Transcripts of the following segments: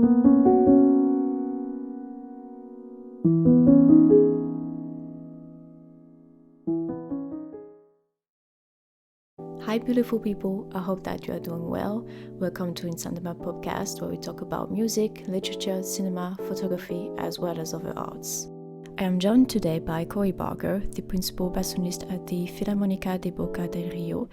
Hi, beautiful people. I hope that you are doing well. Welcome to Cinema Podcast, where we talk about music, literature, cinema, photography, as well as other arts. I am joined today by Cory Barger, the principal bassonist at the Filarmonica de Boca del Rio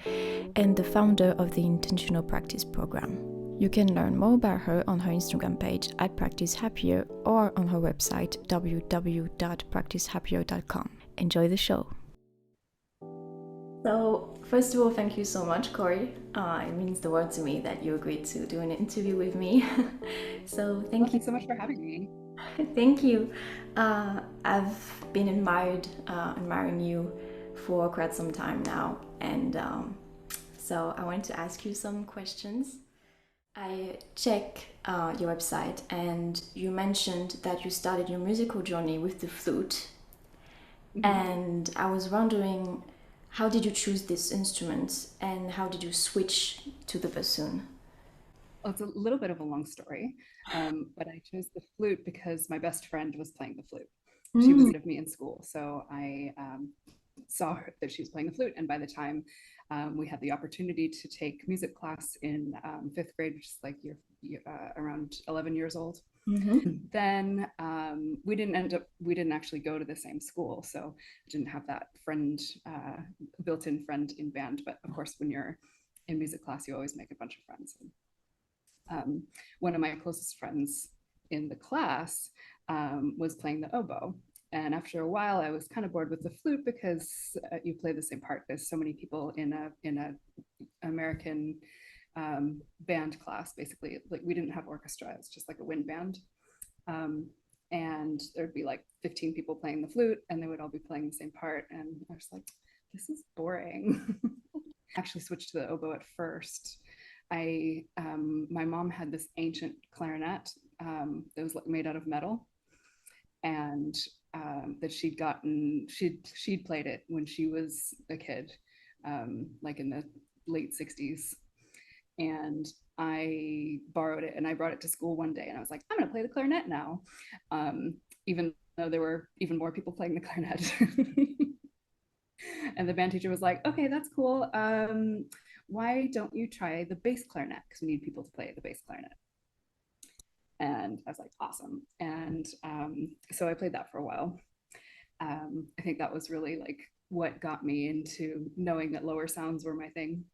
and the founder of the Intentional Practice program. You can learn more about her on her Instagram page at Practice Happier or on her website www.practicehappier.com. Enjoy the show. So, first of all, thank you so much, Cory. It means the world to me that you agreed to do an interview with me. So, thank you. Thanks so much for having me. Thank you. I've been admiring you for quite some time now, and so I wanted to ask you some questions. I check your website, and you mentioned that you started your musical journey with the flute, and I was wondering, how did you choose this instrument, and how did you switch to the bassoon? Well, it's a little bit of a long story, but I chose the flute because my best friend was playing the flute. She was ahead of me in school, so I saw that she was playing the flute, and by the time we had the opportunity to take music class in fifth grade, which is like you're around 11 years old, then we didn't actually go to the same school, so I didn't have that friend, built-in friend in band. But of course, when you're in music class, you always make a bunch of friends. One of my closest friends in the class was playing the oboe. And after a while, I was kind of bored with the flute because you play the same part. There's so many people in a American band class. Basically, like, we didn't have orchestra; it's just like a wind band. And there'd be like 15 people playing the flute, and they would all be playing the same part. And I was like, this is boring. Actually switched to the oboe at first. My mom had this ancient clarinet that was made out of metal, and that she'd played it when she was a kid, like in the late 60s. And I borrowed it and I brought it to school one day, and I was like, I'm gonna play the clarinet now, even though there were even more people playing the clarinet. And the band teacher was like, okay, that's cool. Why don't you try the bass clarinet? Because we need people to play the bass clarinet. And I was like, awesome. And so I played that for a while. I think that was really like what got me into knowing that lower sounds were my thing.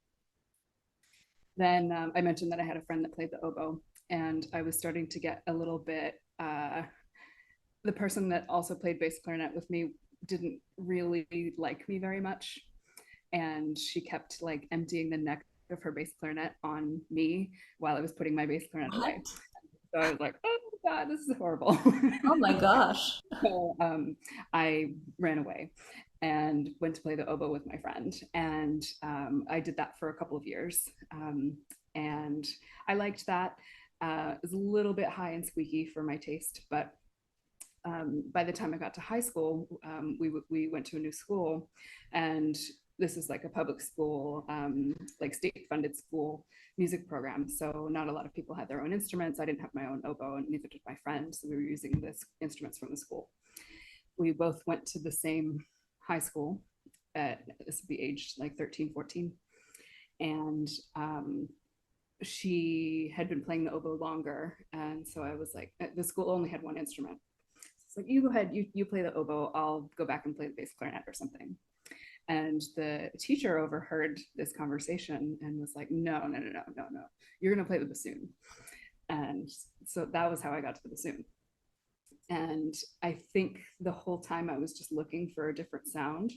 Then I mentioned that I had a friend that played the oboe, and I was starting to get a little bit, the person that also played bass clarinet with me didn't really like me very much. And she kept like emptying the neck of her bass clarinet on me while I was putting my bass clarinet away. What? So I was like, oh God, this is horrible. Oh my gosh. So I ran away and went to play the oboe with my friend. And I did that for a couple of years. And I liked that. It was a little bit high and squeaky for my taste, but by the time I got to high school, we went to a new school, and this is like a public school, like state funded school music program. So not a lot of people had their own instruments. I didn't have my own oboe, and neither did my friend. So we were using the instruments from the school. We both went to the same high school at, this would be aged like 13, 14. And she had been playing the oboe longer. And so I was like, the school only had one instrument. It's like, you go ahead, you play the oboe, I'll go back and play the bass clarinet or something. And the teacher overheard this conversation and was like, no, you're gonna play the bassoon. And so that was how I got to the bassoon. And I think the whole time I was just looking for a different sound.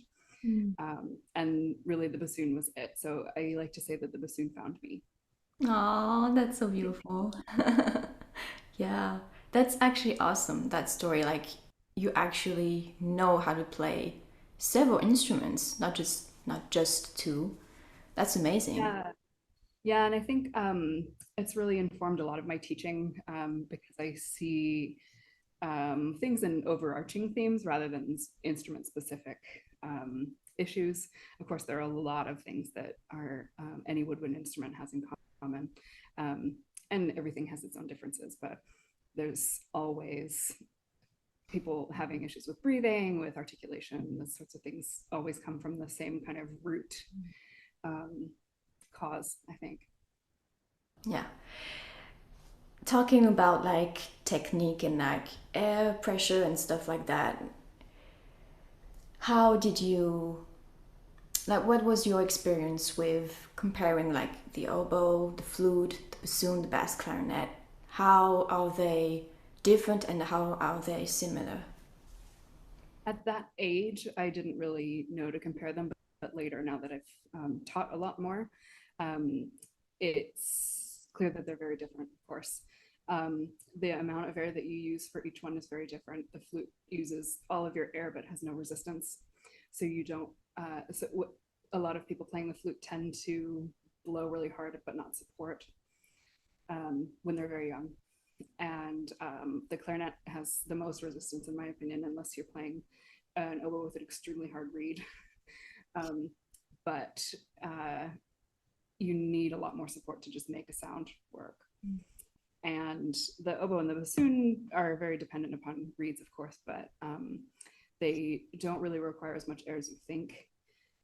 And really the bassoon was it. So I like to say that the bassoon found me. Oh, that's so beautiful. Yeah, that's actually awesome, that story. Like, you actually know how to play several instruments, not just two. That's amazing. Yeah. Yeah, and I think it's really informed a lot of my teaching, because I see things in overarching themes rather than instrument specific issues. Of course, there are a lot of things that are any woodwind instrument has in common, and everything has its own differences. But there's always people having issues with breathing, with articulation, those sorts of things always come from the same kind of root um, cause, I think. Yeah. Talking about like technique and like air pressure and stuff like that, how did you like what was your experience with comparing like the oboe, the flute, the bassoon, the bass clarinet? How are they different and how are they similar? At that age, I didn't really know to compare them, but later, now that I've taught a lot more, um, it's clear that they're very different, of course. The amount of air that you use for each one is very different. The flute uses all of your air but has no resistance. So you don't, a lot of people playing the flute tend to blow really hard but not support when they're very young. And the clarinet has the most resistance, in my opinion, unless you're playing an oboe with an extremely hard reed. um, but you need a lot more support to just make a sound work. And the oboe and the bassoon are very dependent upon reeds, of course, but they don't really require as much air as you think.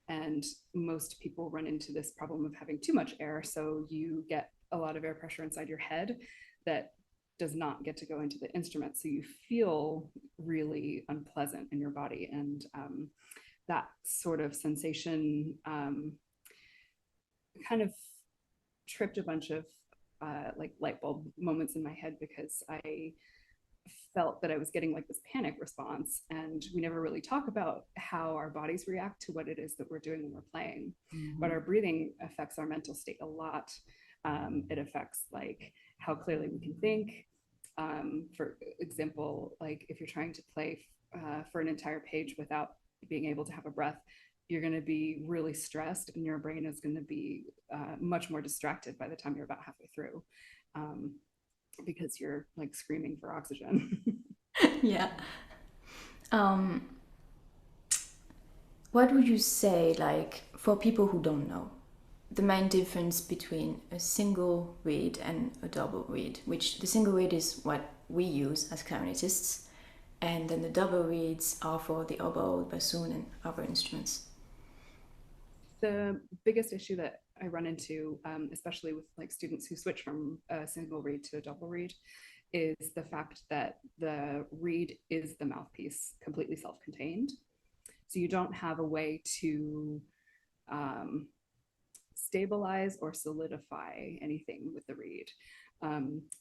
And most people run into this problem of having too much air. So you get a lot of air pressure inside your head that does not get to go into the instrument. So you feel really unpleasant in your body. And that sort of sensation kind of tripped a bunch of like light bulb moments in my head, because I felt that I was getting like this panic response. And we never really talk about how our bodies react to what it is that we're doing when we're playing. But our breathing affects our mental state a lot. It affects like how clearly we can think. For example, like if you're trying to play for an entire page without being able to have a breath, you're going to be really stressed, and your brain is going to be much more distracted by the time you're about halfway through, because you're like screaming for oxygen. Yeah. Um, what would you say, like, for people who don't know, the main difference between a single reed and a double reed, which the single reed is what we use as clarinetists, and then the double reeds are for the oboe, bassoon, and other instruments. The biggest issue that I run into, especially with like students who switch from a single reed to a double reed, is the fact that the reed is the mouthpiece, completely self-contained. So you don't have a way to um, stabilize or solidify anything with the reed.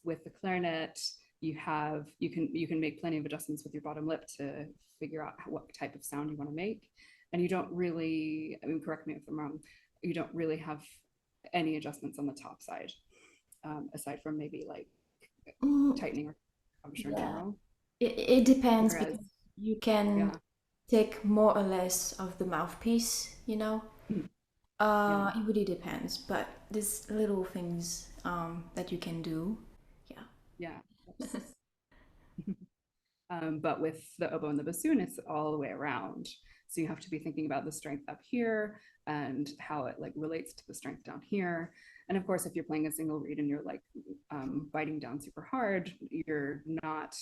With the clarinet, you can make plenty of adjustments with your bottom lip to figure out what type of sound you want to make, and you don't really, I mean, correct me if I'm wrong, you don't really have any adjustments on the top side, aside from maybe like Mm, tightening or embouchure in yeah. general. It depends Whereas, because you can yeah, take more or less of the mouthpiece, you know? yeah, It really depends, but there's little things that you can do. Yeah. yeah. But with the oboe and the bassoon, it's all the way around. So you have to be thinking about the strength up here and how it like relates to the strength down here. And of course, if you're playing a single reed and you're like biting down super hard, you're not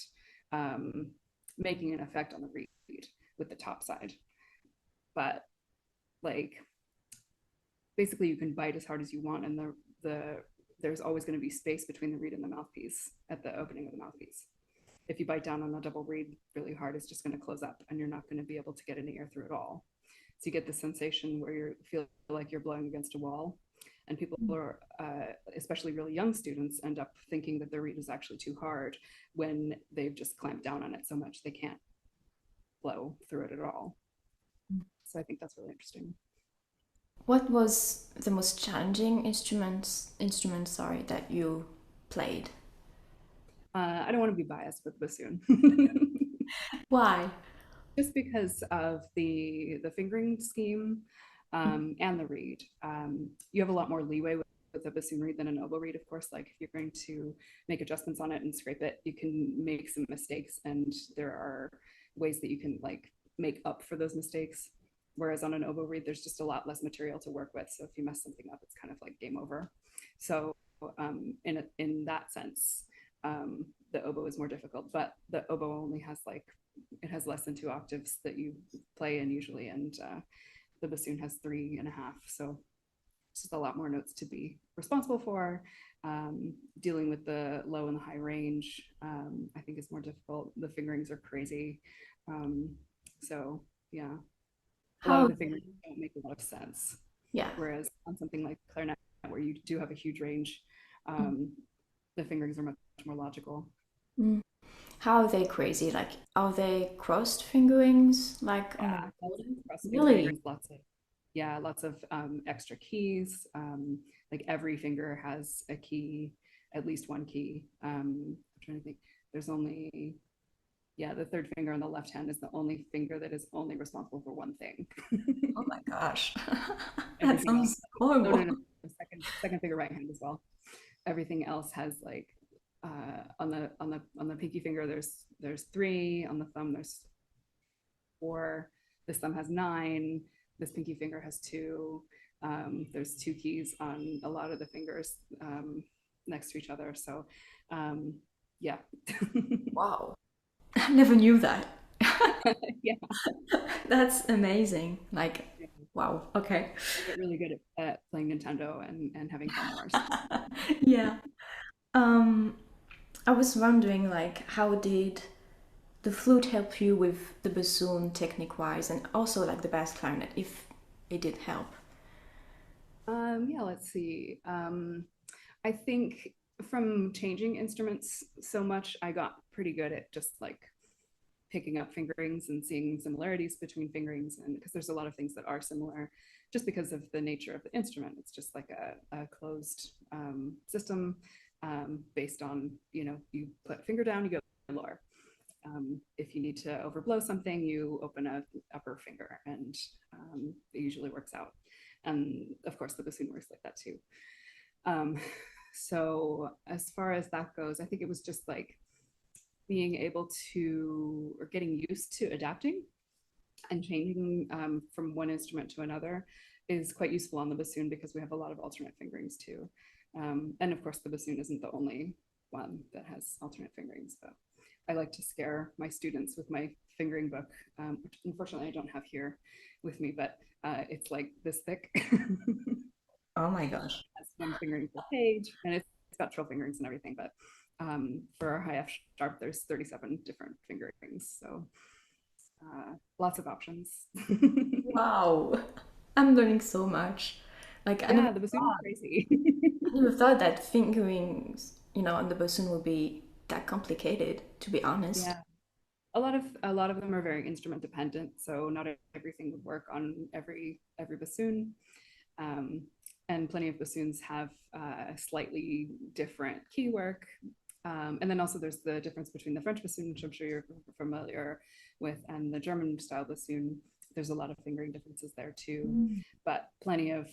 um, making an effect on the reed with the top side. But like basically, you can bite as hard as you want, and there's always going to be space between the reed and the mouthpiece at the opening of the mouthpiece. If you bite down on a double reed really hard, it's just going to close up and you're not going to be able to get any air through at all. So you get the sensation where you feel like you're blowing against a wall. And people are, especially really young students, end up thinking that the reed is actually too hard when they've just clamped down on it so much they can't blow through it at all. So I think that's really interesting. What was the most challenging instrument, sorry, that you played? I don't want to be biased with bassoon. Why? Just because of the fingering scheme and the reed. You have a lot more leeway with a bassoon reed than an oboe reed, of course. Like if you're going to make adjustments on it and scrape it, you can make some mistakes, and there are ways that you can like make up for those mistakes. Whereas on an oboe reed, there's just a lot less material to work with. So if you mess something up, it's kind of like game over. So in that sense, the oboe is more difficult, but the oboe only has like, it has less than 2 octaves that you play in usually, and the bassoon has 3.5. So it's just a lot more notes to be responsible for. Dealing with the low and the high range, I think is more difficult. The fingerings are crazy. So yeah, a lot of How? the fingerings don't make a lot of sense. Yeah. Whereas on something like clarinet, where you do have a huge range, Mm. um, the fingerings are much more logical. Mm. How are they crazy? Like, are they crossed fingerings, like on the Yeah, lots of recording? cross Really? fingerings, lots of, yeah, lots of extra keys. Like every finger has a key, at least one key. I'm trying to think. There's only, yeah, the third finger on the left hand is the only finger that is only responsible for one thing. Oh my gosh. That Everything else, sounds no, no, horrible. no, the second finger right hand as well. Everything else has like on the pinky finger there's 3, on the thumb there's 4, this thumb has 9, this pinky finger has 2. There's 2 keys on a lot of the fingers next to each other. So yeah. Wow. I never knew that. Yeah. That's amazing. Like, wow. Okay. I get really good at playing Nintendo and having fun wars. Yeah. Um, I was wondering, like, how did the flute help you with the bassoon technique wise, and also like the bass clarinet, if it did help? Yeah, let's see. I think from changing instruments so much, I got pretty good at just like picking up fingerings and seeing similarities between fingerings, and because there's a lot of things that are similar just because of the nature of the instrument. It's just like a closed system based on, you put a finger down, you go lower. If you need to overblow something, you open a upper finger, and it usually works out. And of course, the bassoon works like that too. Um, so as far as that goes, I think it was just like being able to, or getting used to adapting and changing from one instrument to another is quite useful on the bassoon, because we have a lot of alternate fingerings too. And of course, the bassoon isn't the only one that has alternate fingerings, but I like to scare my students with my fingering book, which unfortunately I don't have here with me, but it's like this thick. Oh my gosh. Has one fingering per page, and it's got trill fingerings and everything. But for our high F sharp, there's 37 different fingerings, so lots of options. Wow. I'm learning so much. Like, Yeah, the bassoon is crazy. I never thought that fingerings, on the bassoon would be that complicated, to be honest. Yeah, a lot of them are very instrument dependent, so not everything would work on every bassoon. Um, and plenty of bassoons have slightly different key work. And then also there's the difference between the French bassoon, which I'm sure you're familiar with, and the German style bassoon. There's a lot of fingering differences there too, Mm. but plenty of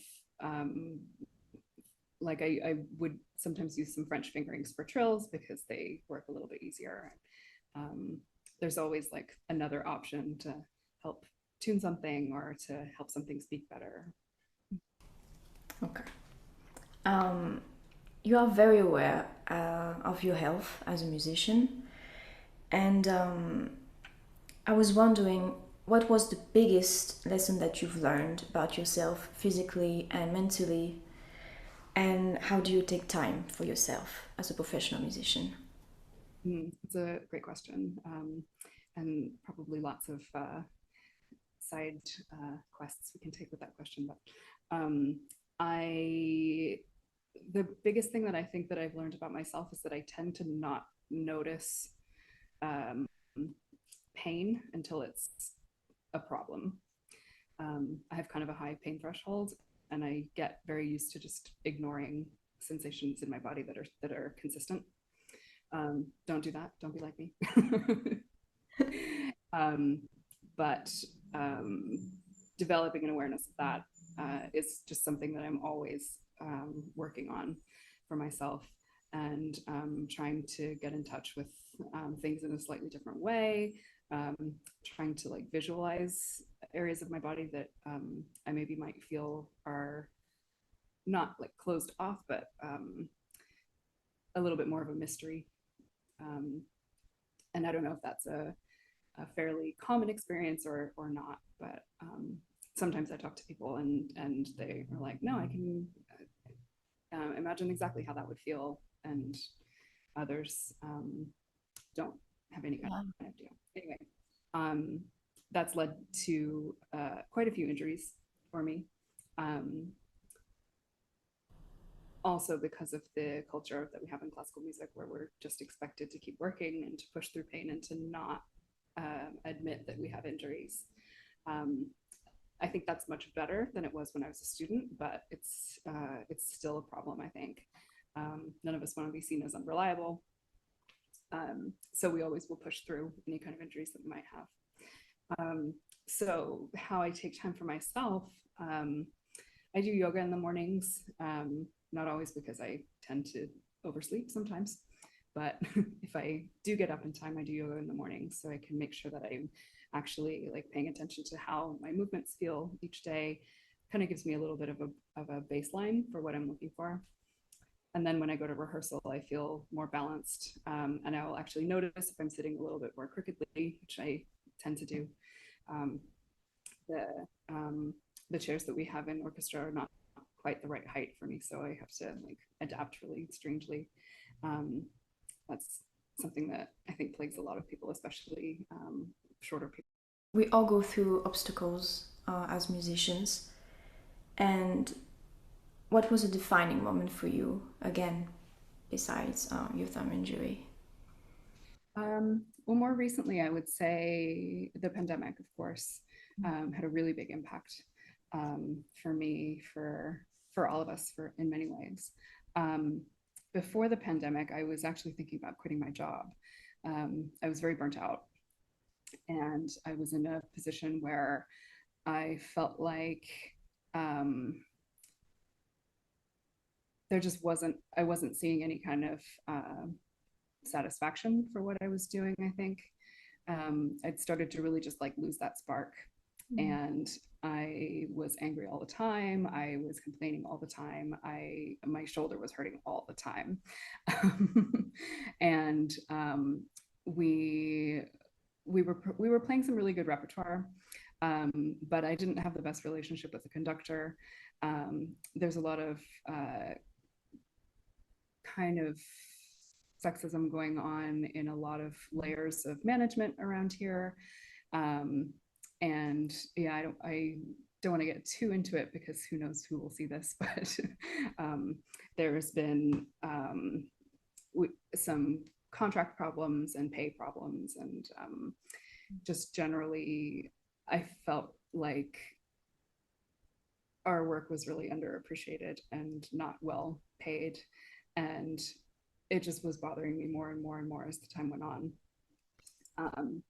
like I would sometimes use some French fingerings for trills because they work a little bit easier. Um, there's always like another option to help tune something or to help something speak better. Okay. Um, you are very aware of your health as a musician, and I was wondering what was the biggest lesson that you've learned about yourself physically and mentally, and how do you take time for yourself as a professional musician? It's a great question, and probably lots of side quests we can take with that question. But I, the biggest thing that I think that I've learned about myself is that I tend to not notice um, pain until it's a problem. I have kind of a high pain threshold, and I get very used to just ignoring sensations in my body that are consistent. Don't do that. Don't be like me. um, but developing an awareness of that is just something that I'm always working on for myself, and trying to get in touch with things in a slightly different way, um, trying to like visualize areas of my body that I maybe might feel are not like closed off, but a little bit more of a mystery. And I don't know if that's a fairly common experience or not, but sometimes I talk to people and they are like, no, I can imagine exactly how that would feel, and others don't have any kind Yeah. of idea. Anyway, um, that's led to quite a few injuries for me. Um, Also because of the culture that we have in classical music, where we're just expected to keep working and to push through pain and to not admit that we have injuries. Um, I think that's much better than it was when I was a student, but it's still a problem, I think. None of us want to be seen as unreliable. So we always will push through any kind of injuries that we might have. So how I take time for myself, I do yoga in the mornings, not always because I tend to oversleep sometimes, but if I do get up in time, I do yoga in the morning so I can make sure that I'm actually like paying attention to how my movements feel each day. Kind of gives me a little bit of a baseline for what I'm looking for. And then when I go to rehearsal, I feel more balanced, and I will actually notice if I'm sitting a little bit more crookedly, which I tend to do. Um, the the chairs that we have in orchestra are not quite the right height for me, so I have to like adapt really strangely. That's something that I think plagues a lot of people, especially shorter people. We all go through obstacles as musicians. And what was a defining moment for you, again, besides your thumb injury? Well, more recently, I would say the pandemic, of course, had a really big impact for me, for all of us, for in many ways. Um, Before the pandemic, I was actually thinking about quitting my job. I was very burnt out, and I was in a position where I felt like um, there just wasn't, I wasn't seeing any kind of satisfaction for what I was doing, I think. I'd started to really just like lose that spark. And I was angry all the time. I was complaining all the time. My shoulder was hurting all the time. And we we were playing some really good repertoire, but I didn't have the best relationship with the conductor. There's a lot of kind of sexism going on in a lot of layers of management around here. Um, and yeah, I don't want to get too into it because who knows who will see this, but there's been some contract problems and pay problems, and just generally, I felt like our work was really underappreciated and not well paid, and it just was bothering me more and more and more as the time went on. Um,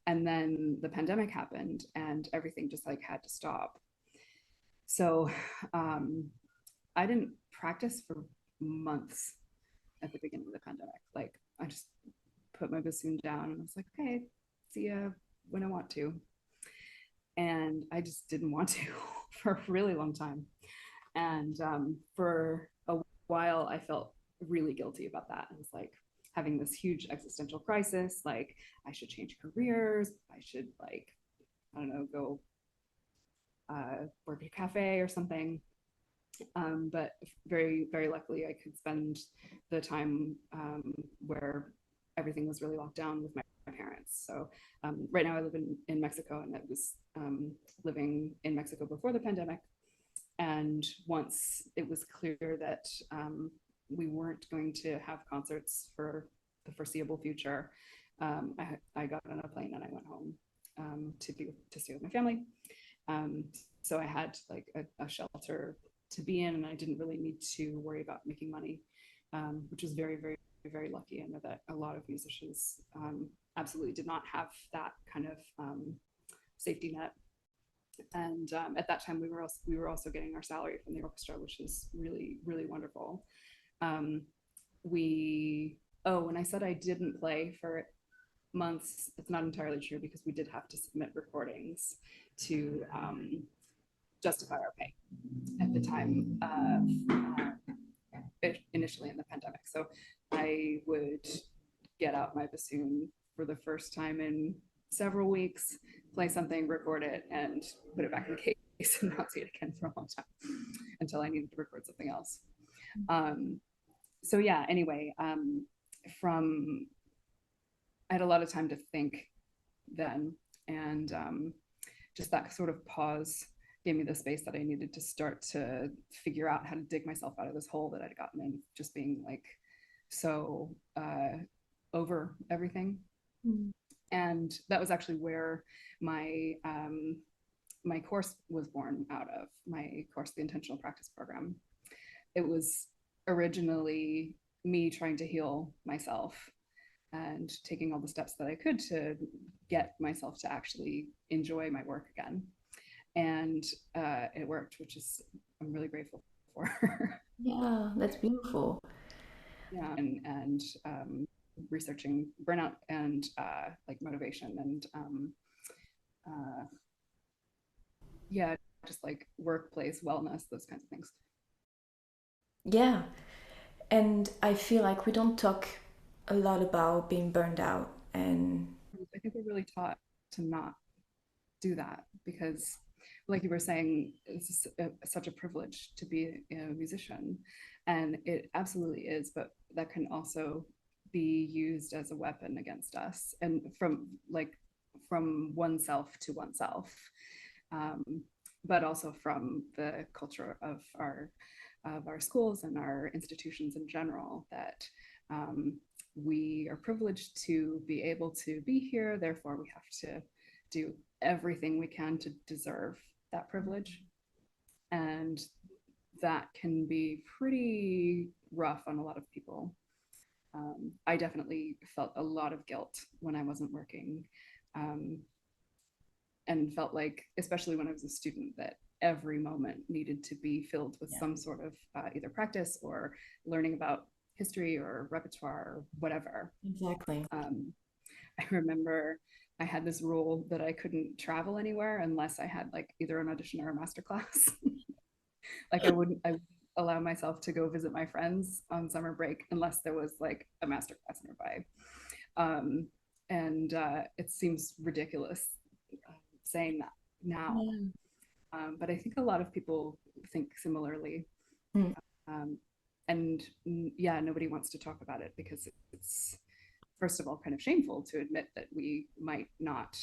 and then the pandemic happened, and everything just like had to stop. So I didn't practice for months at the beginning of the pandemic. Like I just put my bassoon down and I was like, okay, see ya when I want to. And I just didn't want to for a really long time. And for a while, I felt really guilty about that. I was like having this huge existential crisis. Like I should change careers. I should like, I don't know, go work at a cafe or something. But very, very luckily, I could spend the time where everything was really locked down with my parents. So right now I live in Mexico, and I was living in Mexico before the pandemic. And once it was clear that we weren't going to have concerts for the foreseeable future, I got on a plane and I went home to stay with my family. So I had like a shelter to be in, and I didn't really need to worry about making money, which was very, very, very lucky. I know that a lot of musicians absolutely did not have that kind of safety net. And at that time, we were also getting our salary from the orchestra, which is really, really wonderful. We when I said I didn't play for months, it's not entirely true, because we did have to submit recordings to justify our pay at the time initially in the pandemic. So I would get out my bassoon for the first time in several weeks, play something, record it, and put it back in the case and not see it again for a long time until I needed to record something else. So yeah, anyway, from I had a lot of time to think then, and just that sort of pause gave me the space that I needed to start to figure out how to dig myself out of this hole that I'd gotten in, just being like so over everything. And that was actually where my my course was born out of, my course, the Intentional Practice Program. It was originally me trying to heal myself and taking all the steps that I could to get myself to actually enjoy my work again. And it worked, which is I'm really grateful for. Yeah, that's beautiful. Yeah, and researching burnout and like motivation and uh, yeah, just like workplace wellness, those kinds of things. Yeah, and I feel like we don't talk a lot about being burned out and I think we're really taught to not do that because, like you were saying, it's such a privilege to be a musician, and it absolutely is. But that can also be used as a weapon against us, and from oneself to oneself, um, but also from the culture of our schools and our institutions in general that. We are privileged to be able to be here, therefore we have to do everything we can to deserve that privilege. And that can be pretty rough on a lot of people. I definitely felt a lot of guilt when I wasn't working, um, and felt like, especially when I was a student, that every moment needed to be filled with some sort of either practice or learning about history or repertoire or whatever. exactly. I remember I had this rule that I couldn't travel anywhere unless I had like either an audition or a master class. Like I would allow myself to go visit my friends on summer break unless there was like a master class nearby. Um, and it seems ridiculous saying that now. Yeah. But I think a lot of people think similarly. Mm. Um, and yeah, nobody wants to talk about it because it's, first of all, kind of shameful to admit that we might not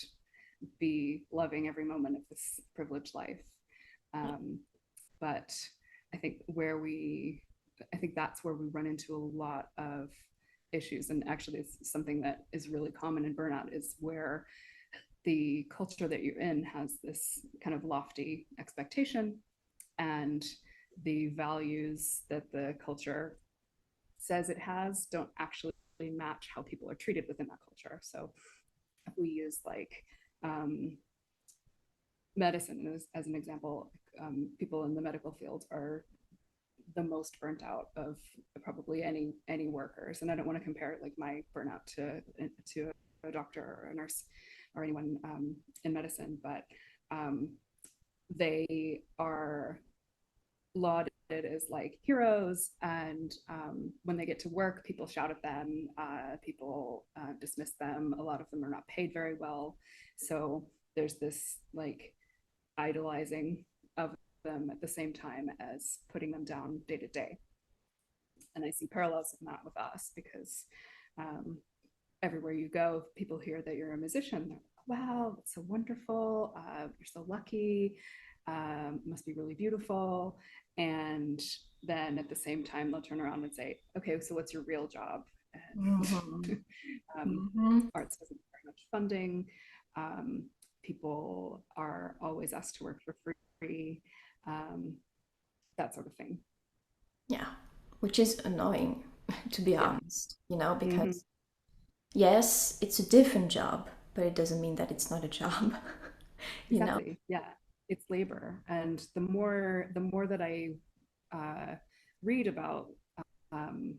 be loving every moment of this privileged life. But I think I think that's where we run into a lot of issues. And actually, it's something that is really common in burnout is where the culture that you're in has this kind of lofty expectation, and the values that the culture says it has don't actually match how people are treated within that culture. So if we use like medicine as an example, people in the medical field are the most burnt out of probably any workers. And I don't want to compare like my burnout to a doctor or a nurse or anyone in medicine, but they are lauded as like heroes, and when they get to work, people shout at them, people dismiss them. A lot of them are not paid very well, so there's this like idolizing of them at the same time as putting them down day to day. And I see parallels in that with us because everywhere you go, people hear that you're a musician. They're like, wow, that's so wonderful. You're so lucky. Must be really beautiful. And then at the same time, they'll turn around and say, okay, so what's your real job? And arts doesn't get very much funding. People are always asked to work for free, that sort of thing. Yeah, which is annoying, to be Yeah. honest, you know, Mm-hmm. because yes, it's a different job, but it doesn't mean that it's not a job, you know? Exactly. Yeah. It's labor. And the more that I uh, read about um,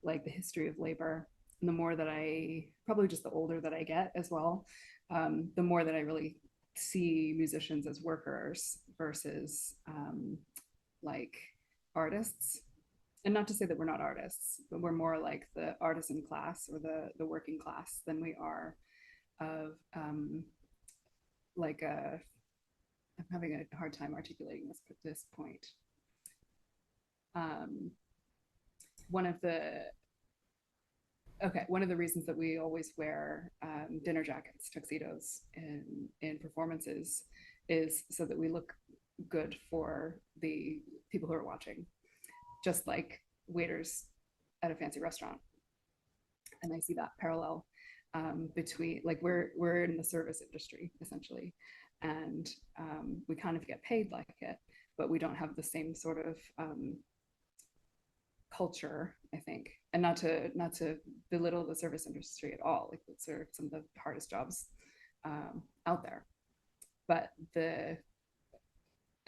like the history of labor, and the more that I probably just the older that I get as well, the more that I really see musicians as workers versus like artists. and not to say that we're not artists, but we're more like the artisan class or the working class than we are of like a, I'm having a hard time articulating this point. Um, one of the one of the reasons that we always wear dinner jackets, tuxedos in performances is so that we look good for the people who are watching, just like waiters at a fancy restaurant. And I see that parallel between, like, we're in the service industry essentially, and we kind of get paid like it, but we don't have the same sort of culture, I think. And not to belittle the service industry at all. Like, those are some of the hardest jobs out there. But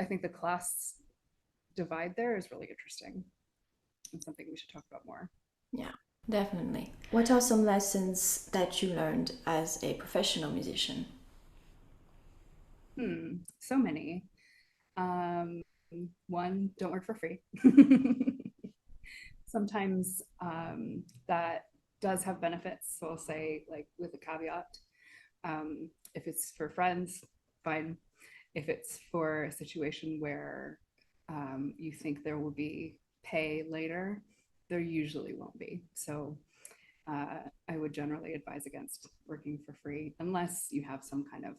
I think the class divide there is really interesting and something we should talk about more. Yeah, definitely. What are some lessons that you learned as a professional musician? So many. One, don't work for free. Sometimes that does have benefits. So I'll say, like, with a caveat, if it's for friends, fine. If it's for a situation where you think there will be pay later, there usually won't be. So I would generally advise against working for free unless you have some kind of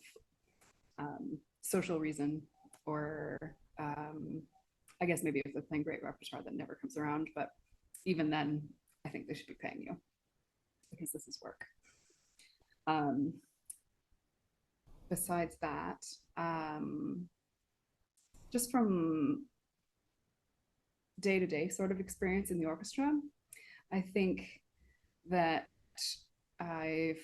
social reason, or I guess maybe if they're playing great repertoire that never comes around. But even then, I think they should be paying you because this is work. Besides that, just from day-to-day sort of experience in the orchestra, I think that I've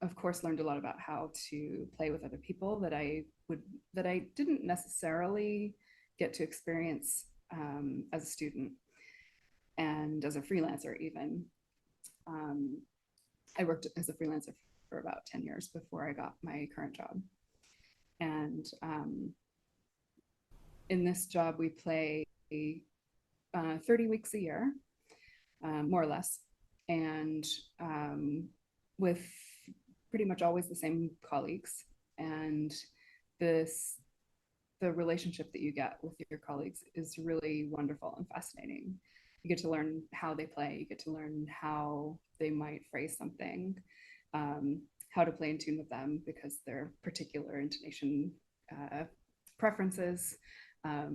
of course learned a lot about how to play with other people that I didn't necessarily get to experience as a student and as a freelancer even. I worked as a freelancer for about 10 years before I got my current job. And in this job, we play 30 weeks a year, more or less, and with pretty much always the same colleagues. And the relationship that you get with your colleagues is really wonderful and fascinating. You get to learn how they play, you get to learn how they might phrase something, how to play in tune with them because their particular intonation preferences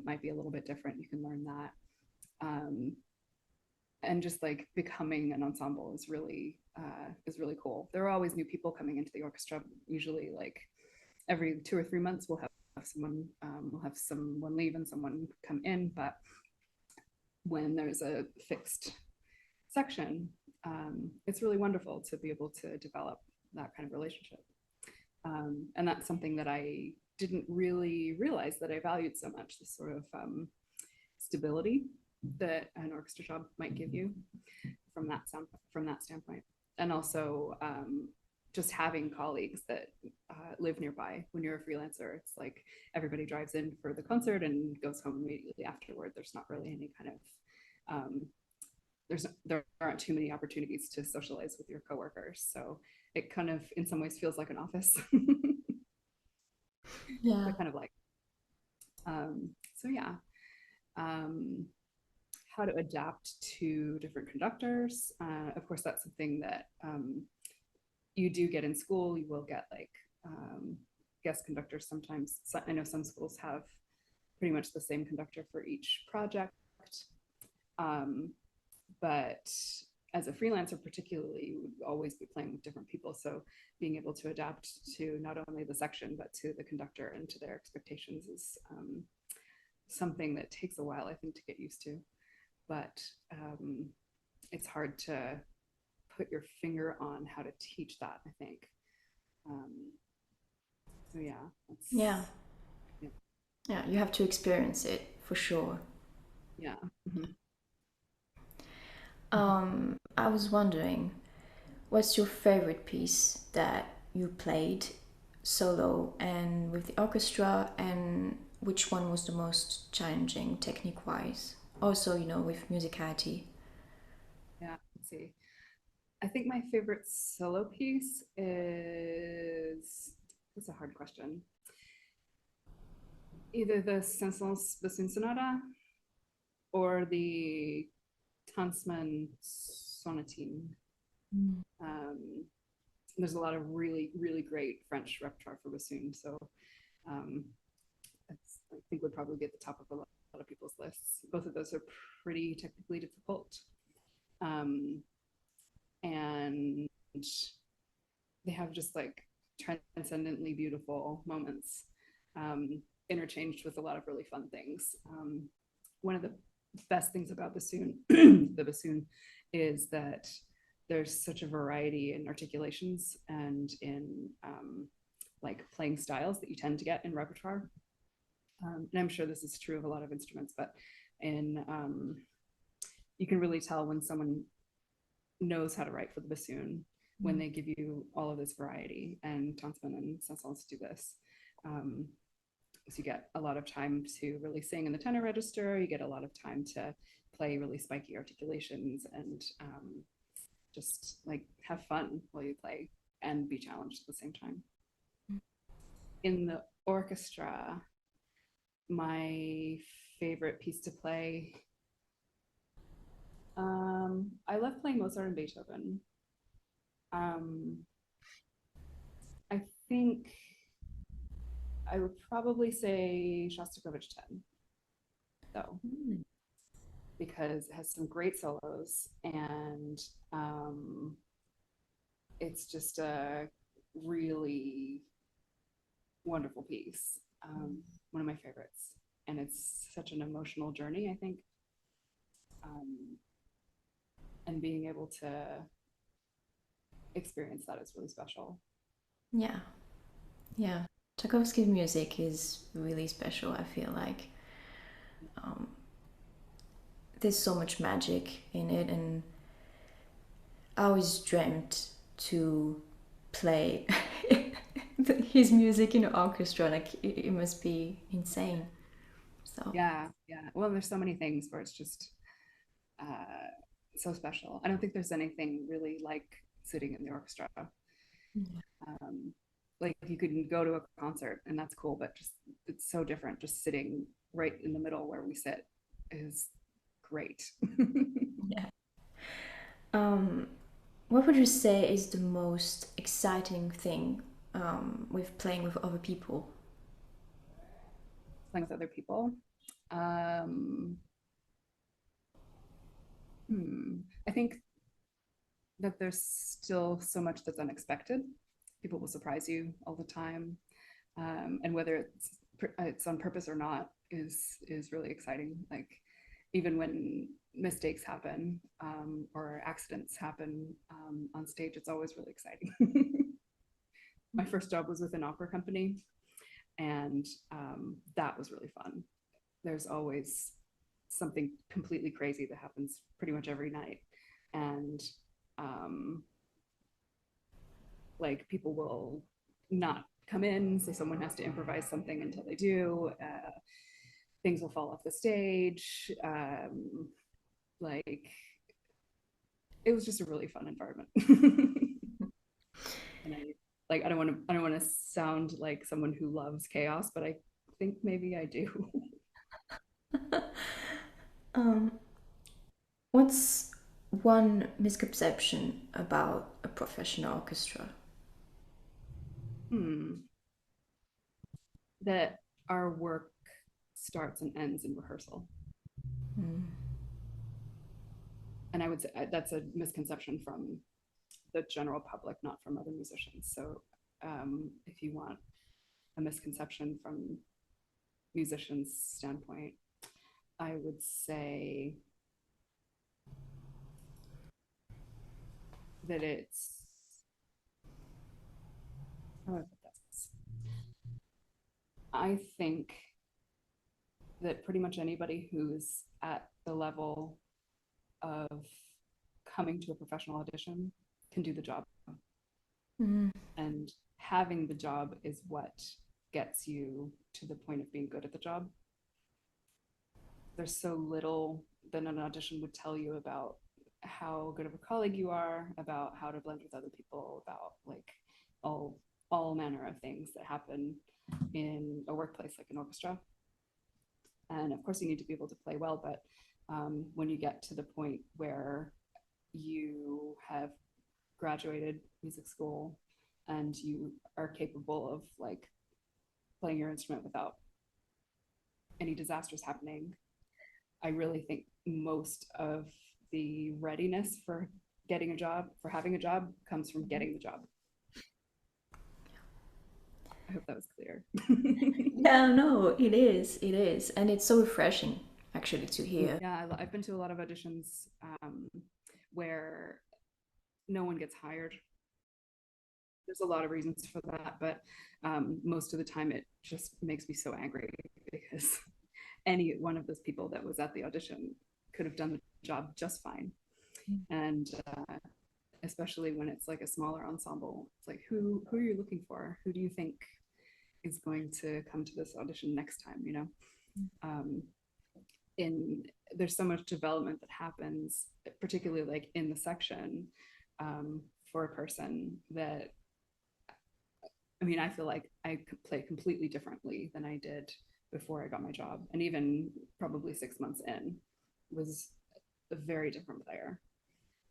might be a little bit different. You can learn that. And just like becoming an ensemble is really cool. There are always new people coming into the orchestra. Usually, like every 2 or 3 months, we'll have someone leave and someone come in. But when there's a fixed section, it's really wonderful to be able to develop that kind of relationship. And that's something that I didn't really realize that I valued so much, this sort of stability that an orchestra job might give you from that standpoint. And also just having colleagues that live nearby. When you're a freelancer, it's like everybody drives in for the concert and goes home immediately afterward. There's not really any kind of there aren't too many opportunities to socialize with your coworkers. So it kind of in some ways feels like an office. Yeah. Kind of like so yeah. How to adapt to different conductors. Of course, that's something that you do get in school. You will get like guest conductors sometimes. So I know some schools have pretty much the same conductor for each project. But as a freelancer, particularly, you would always be playing with different people. So being able to adapt to not only the section, but to the conductor and to their expectations is something that takes a while, I think, to get used to. But it's hard to put your finger on how to teach that, I think. So yeah. Yeah. Yeah, you have to experience it for sure. Yeah. Mm-hmm. I was wondering, what's your favorite piece that you played solo and with the orchestra, and which one was the most challenging technique wise? Also, with musicality. Yeah, let's see. I think my favorite solo piece is, it's a hard question. Either the Saint-Saëns Bassoon Sonata or the Tanzmann Sonatine. Mm. Um, there's a lot of really, really great French repertoire for bassoon. So um, I think would probably be at the top of a lot of people's lists. Both of those are pretty technically difficult. Um, and they have just like transcendently beautiful moments, interchanged with a lot of really fun things. One of the best things about bassoon, the bassoon, is that there's such a variety in articulations and in like playing styles that you tend to get in repertoire. And I'm sure this is true of a lot of instruments, but in you can really tell when someone knows how to write for the bassoon when they give you all of this variety. And Tanzmann and Saint-Saëns do this. So you get a lot of time to really sing in the tenor register. You get a lot of time to play really spiky articulations and just like have fun while you play and be challenged at the same time. In the orchestra, my favorite piece to play, I love playing Mozart and Beethoven. Um, I think I would probably say Shostakovich 10, though, Mm. because it has some great solos and it's just a really wonderful piece. One of my favorites. And it's such an emotional journey, I think. Um, and being able to experience that is really special. Yeah, yeah. Tchaikovsky's music is really special, I feel like. Um, there's so much magic in it, and I always dreamt to play his music in an orchestra. Like, it must be insane. So, Yeah, yeah. Well, there's so many things where it's just uh, so special. I don't think there's anything really like sitting in the orchestra. yeah. Um, like you could go to a concert and that's cool, but just it's so different. Just sitting right in the middle where we sit is great. Yeah. Um, what would you say is the most exciting thing with playing with other people? Playing with other people. Um, I think that there's still so much that's unexpected. People will surprise you all the time, and whether it's on purpose or not is really exciting. Like even when mistakes happen or accidents happen on stage, it's always really exciting. My first job was with an opera company, and that was really fun. There's always something completely crazy that happens pretty much every night, and um, like people will not come in, so someone has to improvise something until they do. Things will fall off the stage. Like it was just a really fun environment. And I don't want to sound like someone who loves chaos, but I think maybe I do. Um, what's one misconception about a professional orchestra? That our work starts and ends in rehearsal. Mm. And I would say that's a misconception from the general public, not from other musicians. So if you want a misconception from musicians' standpoint, I would say that it's, how do I put this? I think that pretty much anybody who's at the level of coming to a professional audition can do the job. Mm. And having the job is what gets you to the point of being good at the job. there's so little that an audition would tell you about how good of a colleague you are, about how to blend with other people, about like all manner of things that happen in a workplace like an orchestra. And of course, you need to be able to play well, but when you get to the point where you have graduated music school and you are capable of like playing your instrument without any disasters happening, I really think most of the readiness for getting a job, for having a job, comes from getting the job. I hope that was clear. Yeah, no, it is, and it's so refreshing actually to hear. Yeah, I've been to a lot of auditions where no one gets hired. There's a lot of reasons for that, but most of the time it just makes me so angry because any one of those people that was at the audition could have done the job just fine. And especially when it's like a smaller ensemble, it's like who are you looking for? Who do you think is going to come to this audition next time? You know, in there's so much development that happens, particularly like in the section, for a person that, I mean, I feel like I could play completely differently than I did before I got my job, and even probably 6 months in was a very different player.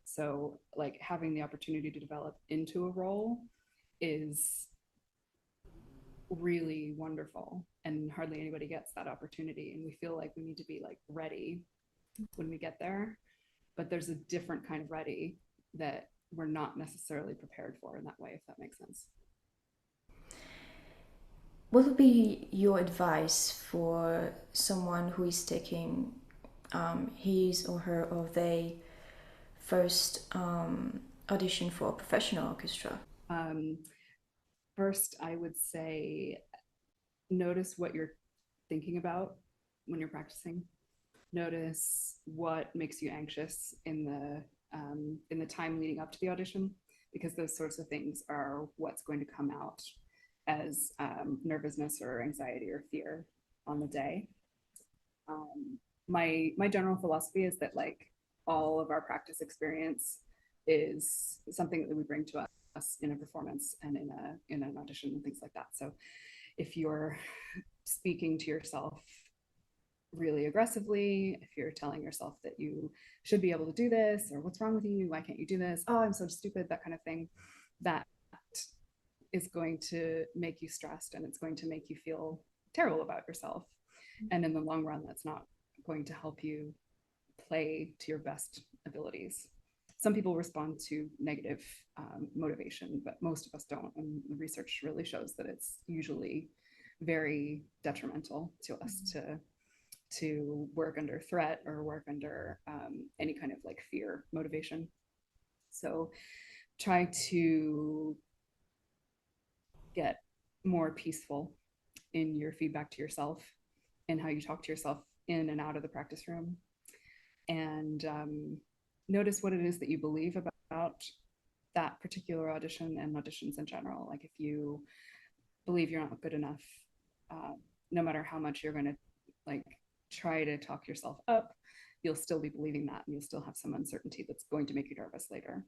So like having the opportunity to develop into a role is really wonderful, and hardly anybody gets that opportunity, and we feel like we need to be like ready when we get there, but there's a different kind of ready that we're not necessarily prepared for in that way, if that makes sense. What would be your advice for someone who is taking his or her or they first audition for a professional orchestra? um, First, I would say notice what you're thinking about when you're practicing. Notice what makes you anxious in the time leading up to the audition, because those sorts of things are what's going to come out as nervousness or anxiety or fear on the day. My general philosophy is that like all of our practice experience is something that we bring to us in a performance and in an audition and things like that. So if you're speaking to yourself really aggressively, if you're telling yourself that you should be able to do this, or what's wrong with you, why can't you do this, oh I'm so stupid, that kind of thing, that is going to make you stressed, and it's going to make you feel terrible about yourself, and in the long run that's not going to help you play to your best abilities. Some people respond to negative motivation, but most of us don't, and the research really shows that it's usually very detrimental to us to work under threat or work under any kind of like fear motivation. So try to get more peaceful in your feedback to yourself and how you talk to yourself in and out of the practice room, and notice what it is that you believe about that particular audition and auditions in general. Like if you believe you're not good enough, no matter how much you're going to like try to talk yourself up, you'll still be believing that, and you'll still have some uncertainty that's going to make you nervous later.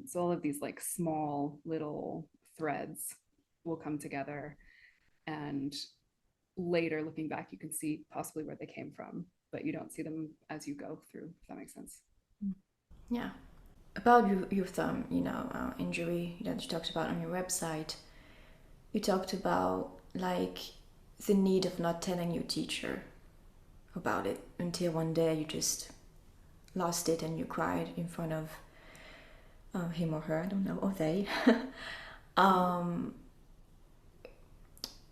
So all of these like small little threads will come together, and later looking back you can see possibly where they came from, but you don't see them as you go through, if that makes sense. Yeah. About your thumb, injury that you talked about on your website, you talked about like the need of not telling your teacher about it until one day you just lost it and you cried in front of him or her, I don't know, or they.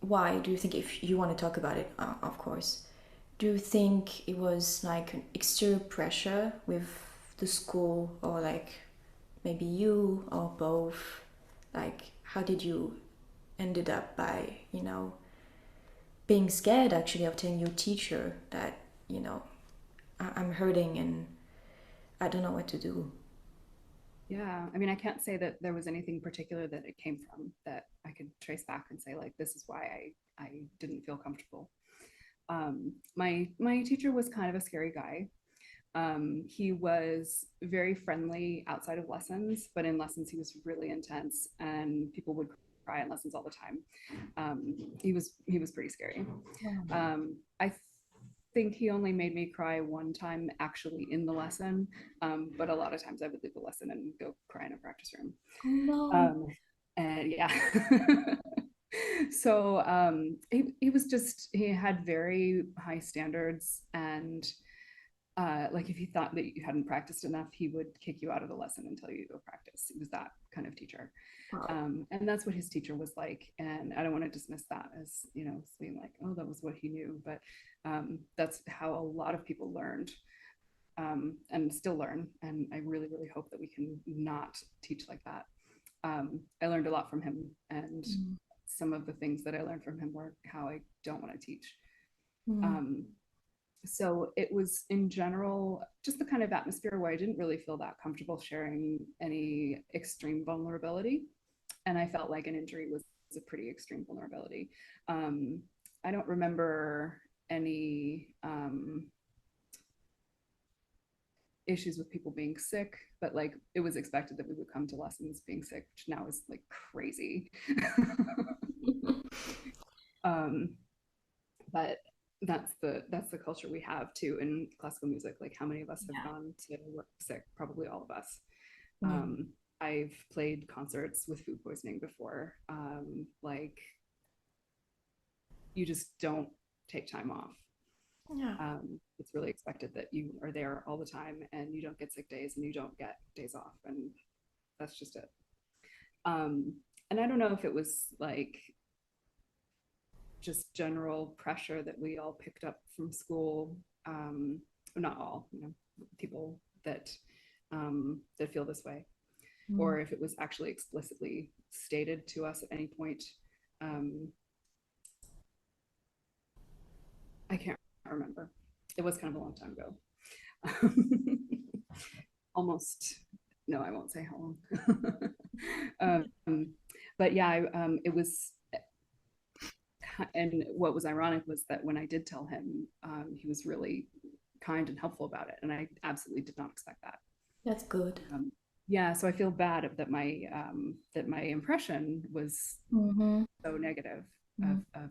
Why do you think, if you want to talk about it, of course, do you think it was like an exterior pressure with the school, or like maybe you, or both? Like how did you ended up by being scared actually of telling your teacher that I'm hurting and I don't know what to do? Yeah, I mean, I can't say that there was anything particular that it came from that I could trace back and say like this is why I didn't feel comfortable. My teacher was kind of a scary guy. He was very friendly outside of lessons, but in lessons he was really intense, and people would cry in lessons all the time. He was pretty scary. I think he only made me cry one time actually in the lesson, but a lot of times I would leave the lesson and go cry in a practice room. Oh no. Um, and yeah. So he was just, he had very high standards, and like if he thought that you hadn't practiced enough, he would kick you out of the lesson and tell you to go practice. He was that kind of teacher. Wow. And that's what his teacher was like. And I don't want to dismiss that as, being like, oh, that was what he knew. But that's how a lot of people learned, and still learn. And I really, really hope that we can not teach like that. I learned a lot from him, and some of the things that I learned from him were how I don't want to teach. So it was in general just the kind of atmosphere where I didn't really feel that comfortable sharing any extreme vulnerability. And I felt like an injury was a pretty extreme vulnerability. I don't remember any issues with people being sick, but like it was expected that we would come to lessons being sick, which now is like crazy. But that's the culture we have too in classical music. Like how many of us have gone to work sick? Probably all of us. I've played concerts with food poisoning before. Like you just don't take time off. It's really expected that you are there all the time, and you don't get sick days and you don't get days off, and that's just it. And I don't know if it was like just general pressure that we all picked up from school. Not all, people that that feel this way, or if it was actually explicitly stated to us at any point. I can't remember. It was kind of a long time ago. Almost, no, I won't say how long. But yeah, it was, and what was ironic was that when I did tell him, he was really kind and helpful about it, and I absolutely did not expect that. That's good. Yeah, so I feel bad that my impression was so negative of that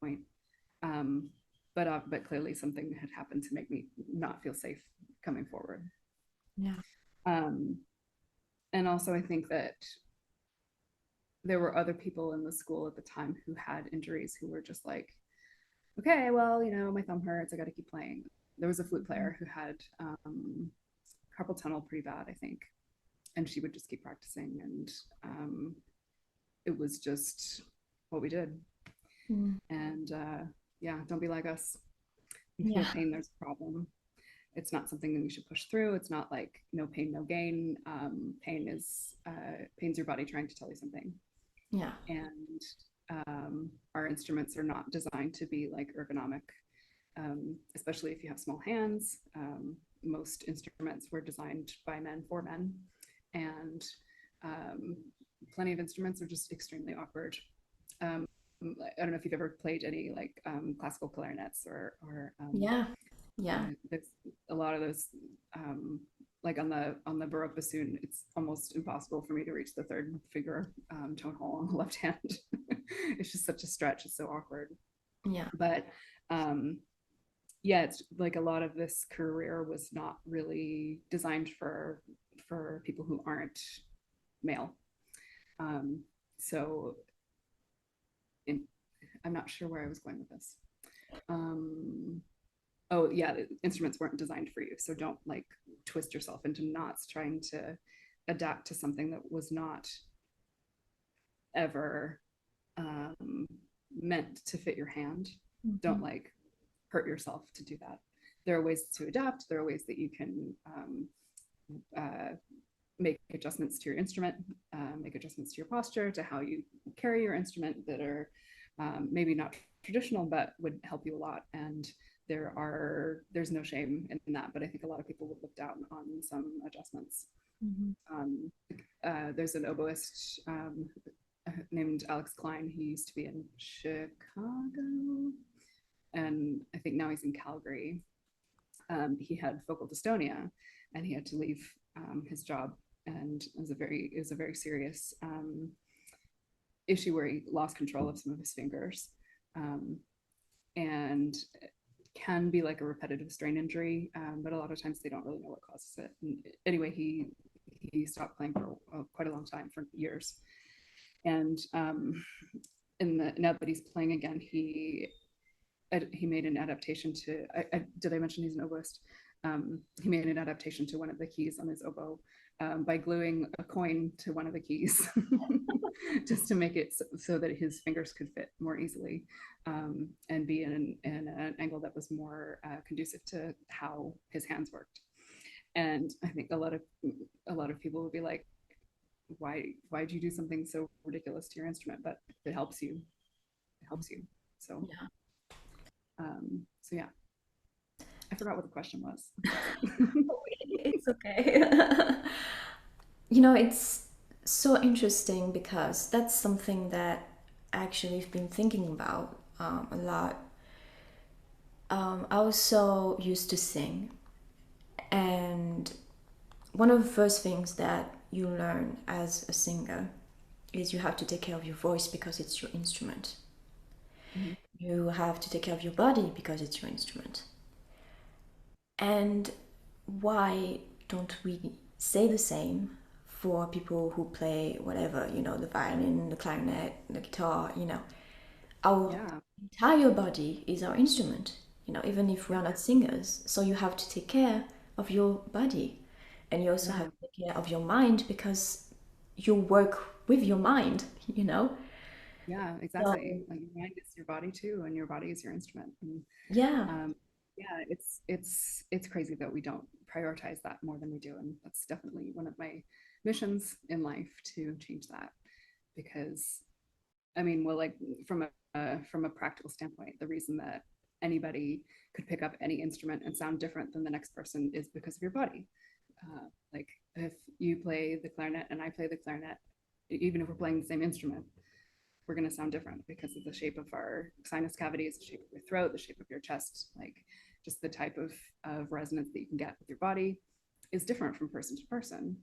point. But clearly something had happened to make me not feel safe coming forward. Yeah. And also I think that there were other people in the school at the time who had injuries who were just like, okay, well, my thumb hurts, I got to keep playing. There was a flute player who had carpal tunnel pretty bad, I think, and she would just keep practicing, and it was just what we did. And yeah, don't be like us. If you feel pain, there's a problem. It's not something that we should push through. It's not like no pain, no gain. Pain's your body trying to tell you something. Yeah. And our instruments are not designed to be like ergonomic, especially if you have small hands. Most instruments were designed by men for men, and plenty of instruments are just extremely awkward. I don't know if you've ever played any like classical clarinets or Yeah. there's a lot of those, like on the Baroque bassoon, it's almost impossible for me to reach the third finger tone hole on the left hand. It's just such a stretch. It's so awkward. Yeah. But yeah, it's like a lot of this career was not really designed for people who aren't male. So I'm not sure where I was going with this. Oh yeah, the instruments weren't designed for you, so don't like twist yourself into knots trying to adapt to something that was not ever meant to fit your hand. Don't like hurt yourself to do that. There are ways to adapt. There are ways that you can make adjustments to your instrument, make adjustments to your posture, to how you carry your instrument that are maybe not traditional, but would help you a lot. And there's no shame in that, but I think a lot of people would look down on some adjustments. There's an oboist named Alex Klein. He used to be in Chicago. and I think now he's in Calgary. He had focal dystonia, and he had to leave his job, and it was a very serious issue where he lost control of some of his fingers, um, and can be like a repetitive strain injury, but a lot of times they don't really know what causes it. And anyway, he stopped playing for quite a long time, for years, and now that he's playing again, he made an adaptation to. Did I mention he's an oboist? He made an adaptation to one of the keys on his oboe by gluing a coin to one of the keys, just to make it so that his fingers could fit more easily, and be in an angle that was more conducive to how his hands worked. And I think a lot of people would be like, why'd you do something so ridiculous to your instrument? But it helps you. It helps you. So Yeah. so yeah, I forgot what the question was. It's okay. It's so interesting because that's something that actually I've been thinking about a lot. I was so used to sing, and one of the first things that you learn as a singer is you have to take care of your voice because it's your instrument. Mm-hmm. You have to take care of your body because it's your instrument. And why don't we say the same for people who play whatever, the violin, the clarinet, the guitar, our Yeah, entire body is our instrument, even if we are not singers. So you have to take care of your body, and you also have yeah, to take care of your mind because you work with your mind, you know? yeah, exactly. So, Like your mind is your body too, and your body is your instrument. And yeah. yeah, it's crazy that we don't prioritize that more than we do, and that's definitely one of my missions in life, to change that. Because I mean, well, like from a practical standpoint, the reason that anybody could pick up any instrument and sound different than the next person is because of your body. Like if you play the clarinet and I play the clarinet, even if we're playing the same instrument, we're going to sound different because of the shape of our sinus cavities, the shape of your throat, the shape of your chest, like just the type of resonance that you can get with your body is different from person to person.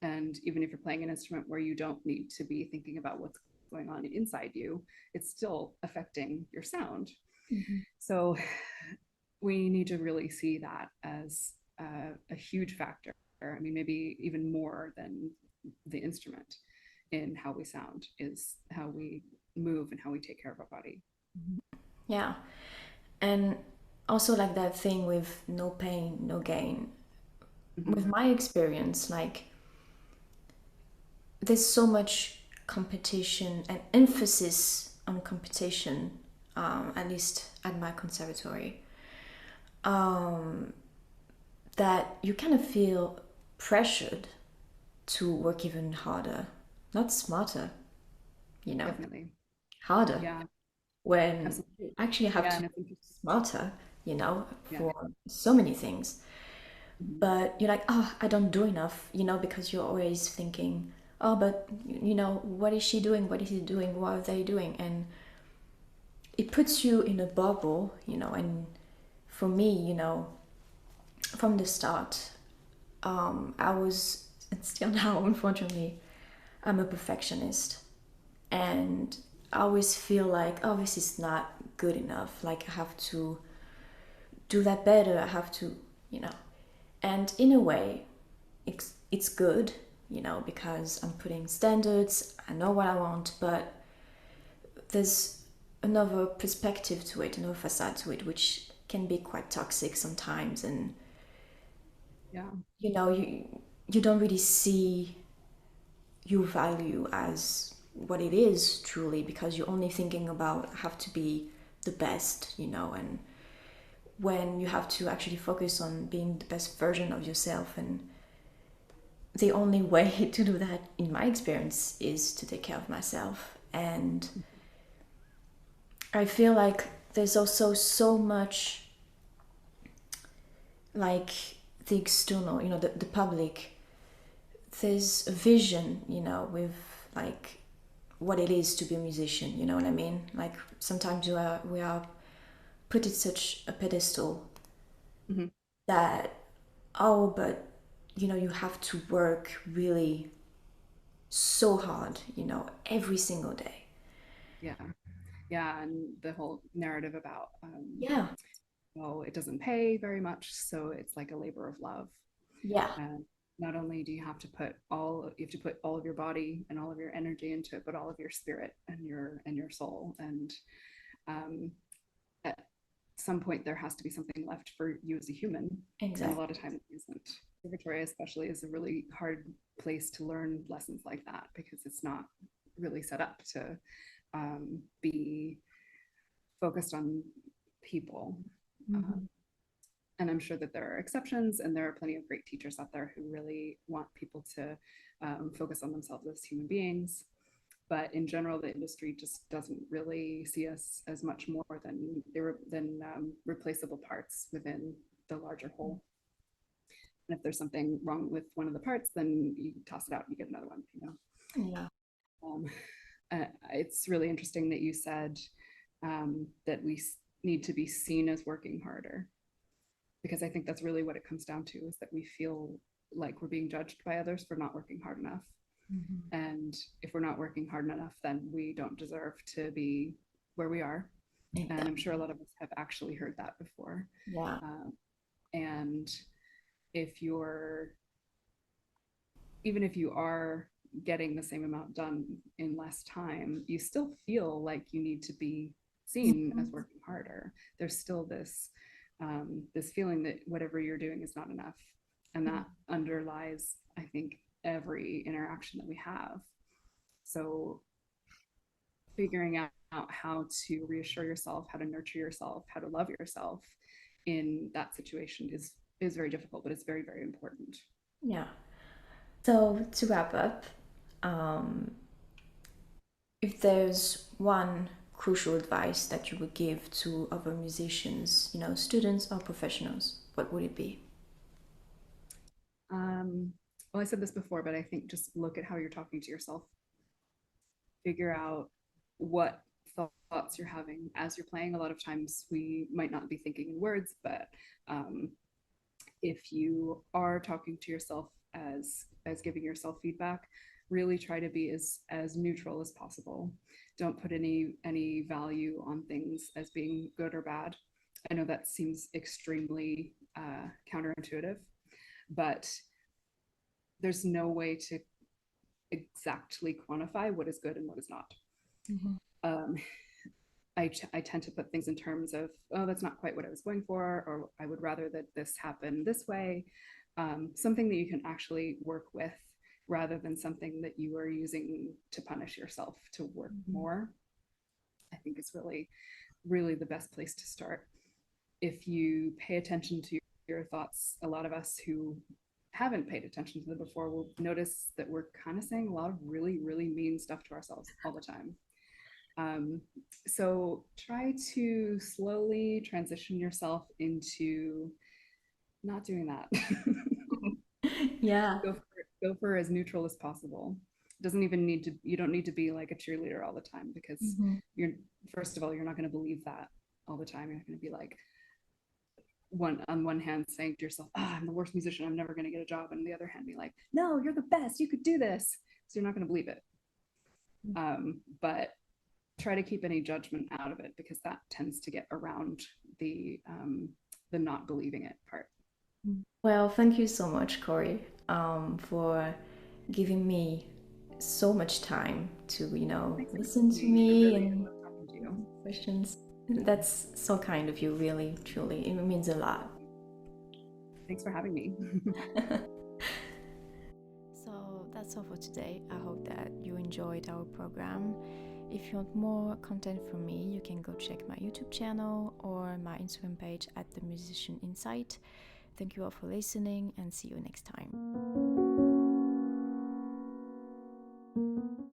And even if you're playing an instrument where you don't need to be thinking about what's going on inside you, it's still affecting your sound. Mhm. So we need to really see that as a huge factor. I mean, maybe even more than the instrument in how we sound is how we move and how we take care of our body. Yeah. And also like that thing with no pain, no gain. With Mm-hmm. my experience, like there's so much competition and emphasis on competition, at least at my conservatory, that you kind of feel pressured to work even harder, not smarter, you know, Definitely. harder, Yeah, when absolutely. you actually have Yeah, to and it's be interesting. smarter, Yeah. for so many things. Mhm. But you're like, oh, I don't do enough, because you're always thinking, oh, but what is she doing? What is he doing? What are they doing? And it puts you in a bubble, and for me, from the start, I was, and still now, unfortunately, I'm a perfectionist. And I always feel like, oh, this is not good enough. Like, I have to do that better. I have to, you know. And in a way, it's good, because I'm putting standards, I know what I want, but there's another perspective to it, another facade to it, which can be quite toxic sometimes. And, Yeah. you don't really see your value as what it is truly because you're only thinking about have to be the best, and when you have to actually focus on being the best version of yourself. And the only way to do that, in my experience, is to take care of myself. And I feel like there's also so much, like, the external, the public. There's a vision, with, like, what it is to be a musician. You know what I mean? Like, sometimes we are put it such a pedestal Hmm. that, oh, but you have to work really so hard, every single day. Yeah. Yeah. And the whole narrative about, Yeah, well, it doesn't pay very much, so it's like a labor of love. yeah, And not only do you have to put all of your body and all of your energy into it, but all of your spirit and your soul. And um, at some point, there has to be something left for you as a human, and a exactly. lot of times it isn't. Victoria, especially, is a really hard place to learn lessons like that because it's not really set up to be focused on people. Mhm. Um, and I'm sure that there are exceptions, and there are plenty of great teachers out there who really want people to focus on themselves as human beings. But in general, the industry just doesn't really see us as much more than replaceable parts within the larger whole. And if there's something wrong with one of the parts, then you toss it out and you get another one. Yeah. Um, it's really interesting that you said that we need to be seen as working harder, because I think that's really what it comes down to, is that we feel like we're being judged by others for not working hard enough. Mhm. And if we're not working hard enough, then we don't deserve to be where we are. And I'm sure a Exactly. lot of us have actually heard that before. Yeah. Um, and if you're, even if you are getting the same amount done in less time, you still feel like you need to be seen as Mhm. working harder. There's still this feeling that whatever you're doing is not enough, and that underlies, I think, every interaction that we have. So figuring out how to reassure yourself, how to nurture yourself, how to love yourself in that situation is very difficult, but it's very, very important. Yeah. So to wrap up, um, if there's one crucial advice that you would give to other musicians, students or professionals, what would it be? Um, well, I said this before, but I think just look at how you're talking to yourself. Figure out what thoughts you're having as you're playing. A lot of times we might not be thinking in words, but um, if you are talking to yourself as giving yourself feedback, really try to be as neutral as possible. Don't put any value on things as being good or bad. I know that seems extremely counterintuitive, but there's no way to exactly quantify what is good and what is not. Mhm. um, I tend to put things in terms of, oh, that's not quite what I was going for, or I would rather that this happen this way. Something that you can actually work with, rather than something that you are using to punish yourself to work Mhm. more, I think is really, really the best place to start. If you pay attention to your thoughts, a lot of us who haven't paid attention to them before will notice that we're kind of saying a lot of really, really mean stuff to ourselves all the time. Um, so try to slowly transition yourself into not doing that. Yeah. Go for as neutral as possible. It doesn't even need to, you don't need to be like a cheerleader all the time, because Mhm. you're, first of all, you're not going to believe that all the time. You're not going to be like, on one hand saying to yourself, I'm the worst musician, I'm never going to get a job, and on the other hand be like, no, you're the best, you could do this. So you're not going to believe it. But try to keep any judgment out of it, because that tends to get around the not believing it part. Well, thank you so much, Cory, for giving me so much time to, Thanks for listen having to me. I me really and love talking to you. questions. That's so kind of you, really, truly. It means a lot. Thanks for having me. So that's all for today. I hope that you enjoyed our program. If you want more content from me, you can go check my YouTube channel or my Instagram page at The Musician Insight. Thank you all for listening and see you next time.